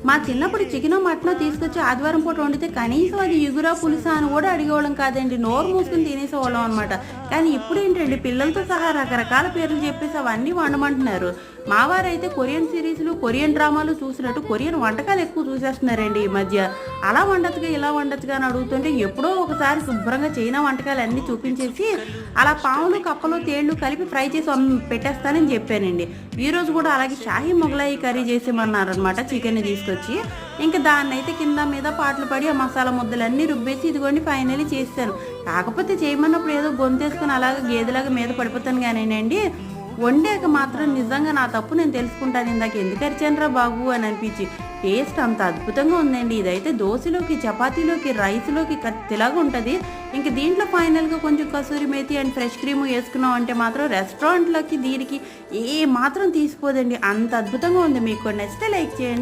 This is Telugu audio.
మా చిన్నప్పుడు చికెనో మటనో తీసుకొచ్చి ఆదివారం పూట వండితే కనీసం అది ఇగురా పులుసా అని కూడా అడిగేవాళ్ళం కాదండి. నోరు మూసుకుని తినేసేవాళ్ళం అనమాట. కానీ ఇప్పుడు ఏంటండి పిల్లలతో సహా రకరకాల పేర్లు చెప్పేసి అవన్నీ వండమంటున్నారు. మా వారైతే కొరియన్ సిరీస్లు కొరియన్ డ్రామాలు చూసినట్టు కొరియన్ వంటకాలు ఎక్కువ చూసేస్తున్నారండి ఈ మధ్య. అలా వండొచ్చుగా ఇలా వండొచ్చుగా అని అడుగుతుంటే ఎప్పుడో ఒకసారి శుభ్రంగా చైనా వంటకాలు అన్నీ చూపించేసి అలా పాములు కప్పలు తేళ్లు కలిపి ఫ్రై చేసి పెట్టేస్తానని చెప్పానండి. ఈరోజు కూడా అలాగే షాహీ మొగలాయి కర్రీ చేసేమన్నారనమాట చికెన్ని తీసుకొచ్చి. ఇంకా దాన్ని అయితే కింద మీద పాటలు పడి ఆ మసాలా ముద్దలన్నీ రుబ్బేసి ఇదిగోండి ఫైనల్లీ చేస్తాను. కాకపోతే చేయమన్నప్పుడు ఏదో గొంతేసుకుని అలాగే గేదెలాగా మీద పడిపోతాను కానీనండి, వండాక మాత్రం నిజంగా నా తప్పు నేను తెలుసుకుంటాను. ఇందాక ఎందుకు అరిచానురా బాబు అని అనిపించి టేస్ట్ అంత అద్భుతంగా ఉందండి. ఇదైతే దోశలోకి చపాతీలోకి రైస్లోకి కత్తిలాగా ఉంటుంది. ఇంక దీంట్లో ఫైనల్గా కొంచెం kasuri methi and fresh cream వేసుకున్నాం అంటే మాత్రం రెస్టారెంట్లోకి దీనికి ఏ మాత్రం తీసిపోదండి. అంత అద్భుతంగా ఉంది. మీకు నచ్చితే లైక్ చేయండి.